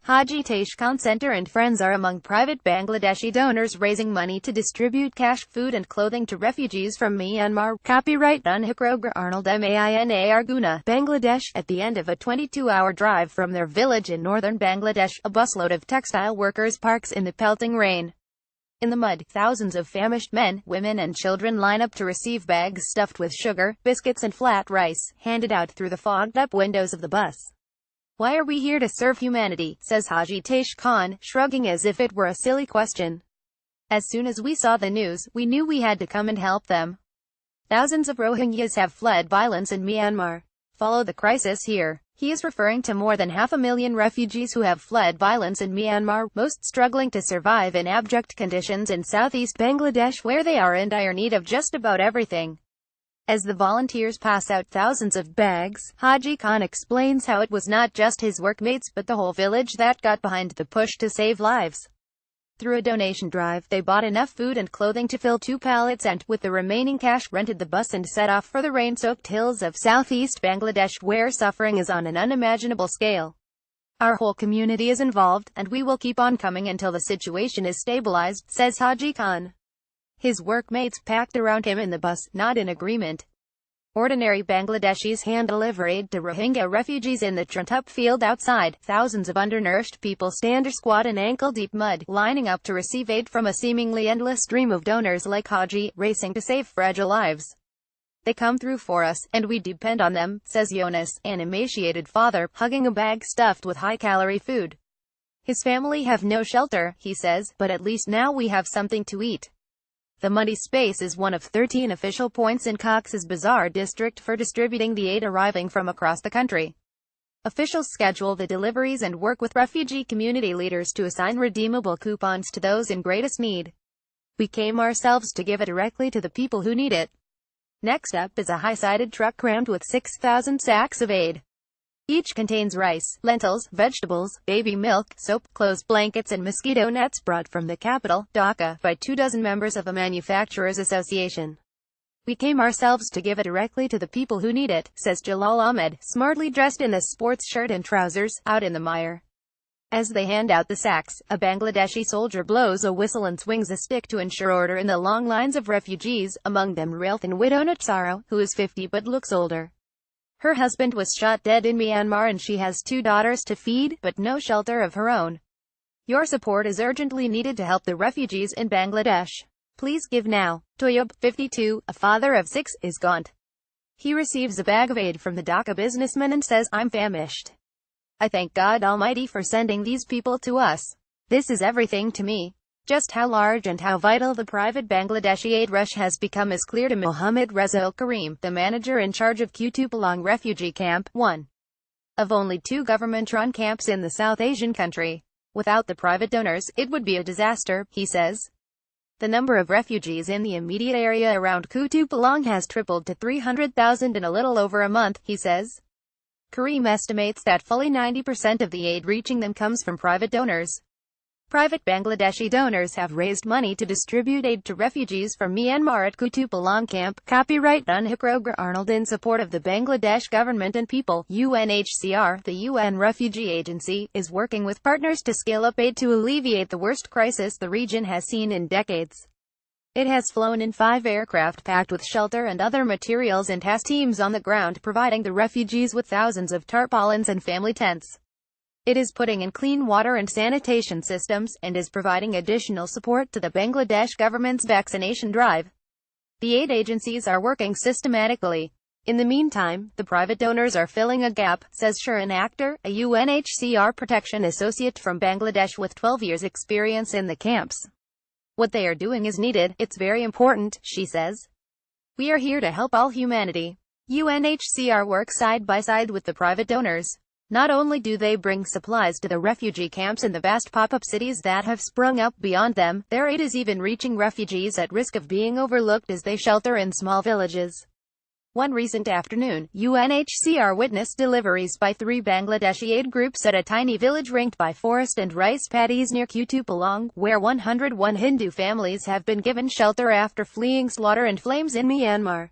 Haji Taish Khan Center and friends are among private Bangladeshi donors raising money to distribute cash, food and clothing to refugees from Myanmar. Copyright Unhikrogra Arnold Mainar Guna, Bangladesh. At the end of a 22-hour drive from their village in northern Bangladesh, a busload of textile workers parks in the pelting rain. In the mud, thousands of famished men, women and children line up to receive bags stuffed with sugar, biscuits and flat rice, handed out through the fogged-up windows of the bus. "Why are we here to serve humanity?" says Haji Taish Khan, shrugging as if it were a silly question. "As soon as we saw the news, we knew we had to come and help them. Thousands of Rohingyas have fled violence in Myanmar. Follow the crisis here." He is referring to more than 500,000 refugees who have fled violence in Myanmar, most struggling to survive in abject conditions in southeast Bangladesh, where they are in dire need of just about everything. As the volunteers pass out thousands of bags, Haji Khan explains how it was not just his workmates but the whole village that got behind the push to save lives. Through a donation drive, they bought enough food and clothing to fill 2 pallets and, with the remaining cash, rented the bus and set off for the rain-soaked hills of southeast Bangladesh, where suffering is on an unimaginable scale. "Our whole community is involved, and we will keep on coming until the situation is stabilized," says Haji Khan. His workmates packed around him in the bus, nod in agreement. Ordinary Bangladeshis hand-deliver aid to Rohingya refugees in the trunked-up field outside. Thousands of undernourished people stand or squat in ankle-deep mud, lining up to receive aid from a seemingly endless stream of donors like Haji, racing to save fragile lives. "They come through for us, and we depend on them," says Jonas, an emaciated father, hugging a bag stuffed with high-calorie food. His family have no shelter, he says, but at least now we have something to eat. The muddy space is one of 13 official points in Cox's Bazar district for distributing the aid arriving from across the country. Officials schedule the deliveries and work with refugee community leaders to assign redeemable coupons to those in greatest need. "We came ourselves to give it directly to the people who need it." Next up is a high-sided truck crammed with 6,000 sacks of aid. Each contains rice, lentils, vegetables, baby milk, soap, clothes, blankets and mosquito nets brought from the capital, Dhaka, by 24 members of a manufacturers association. "We came ourselves to give it directly to the people who need it," says Jalal Ahmed, smartly dressed in a sports shirt and trousers, out in the mire. As they hand out the sacks, a Bangladeshi soldier blows a whistle and swings a stick to ensure order in the long lines of refugees, among them Railthan widow Natsaro, who is 50 but looks older. Her husband was shot dead in Myanmar and she has 2 daughters to feed, but no shelter of her own. "Your support is urgently needed to help the refugees in Bangladesh. Please give now." Toyub, 52, a father of 6, is gaunt. He receives a bag of aid from the Dhaka businessman and says, "I'm famished. I thank God Almighty for sending these people to us. This is everything to me." Just how large and how vital the private Bangladeshi aid rush has become is clear to Mohammed Reza Karim, the manager in charge of Kutupalang refugee camp, one of only 2 government-run camps in the South Asian country. "Without the private donors, it would be a disaster," he says. The number of refugees in the immediate area around Kutupalang has tripled to 300,000 in a little over a month, he says. Karim estimates that fully 90% of the aid reaching them comes from private donors. Private Bangladeshi donors have raised money to distribute aid to refugees from Myanmar at Kutupalang camp. Copyright Unhikrogra Arnold in support of the Bangladesh government and people. UNHCR, the UN Refugee Agency, is working with partners to scale up aid to alleviate the worst crisis the region has seen in decades. It has flown in 5 aircraft packed with shelter and other materials and has teams on the ground providing the refugees with thousands of tarpaulins and family tents. It is putting in clean water and sanitation systems, and is providing additional support to the Bangladesh government's vaccination drive. The aid agencies are working systematically. In the meantime, the private donors are filling a gap, says Shirin Akhtar, a UNHCR protection associate from Bangladesh with 12 years' experience in the camps. "What they are doing is needed, it's very important," she says. "We are here to help all humanity." UNHCR works side by side with the private donors. Not only do they bring supplies to the refugee camps in the vast pop-up cities that have sprung up beyond them, their aid is even reaching refugees at risk of being overlooked as they shelter in small villages. One recent afternoon, UNHCR witnessed deliveries by 3 Bangladeshi aid groups at a tiny village ringed by forest and rice paddies near Kutupalang, where 101 Hindu families have been given shelter after fleeing slaughter and flames in Myanmar.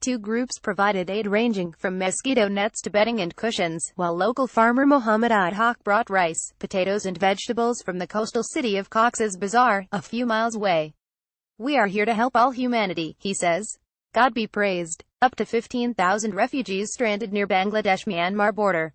Two groups provided aid ranging from mosquito nets to bedding and cushions, while local farmer Mohammed Idhaq brought rice, potatoes and vegetables from the coastal city of Cox's Bazar, a few miles away. "We are here to help all humanity," he says. God be praised. Up to 15,000 refugees stranded near Bangladesh-Myanmar border.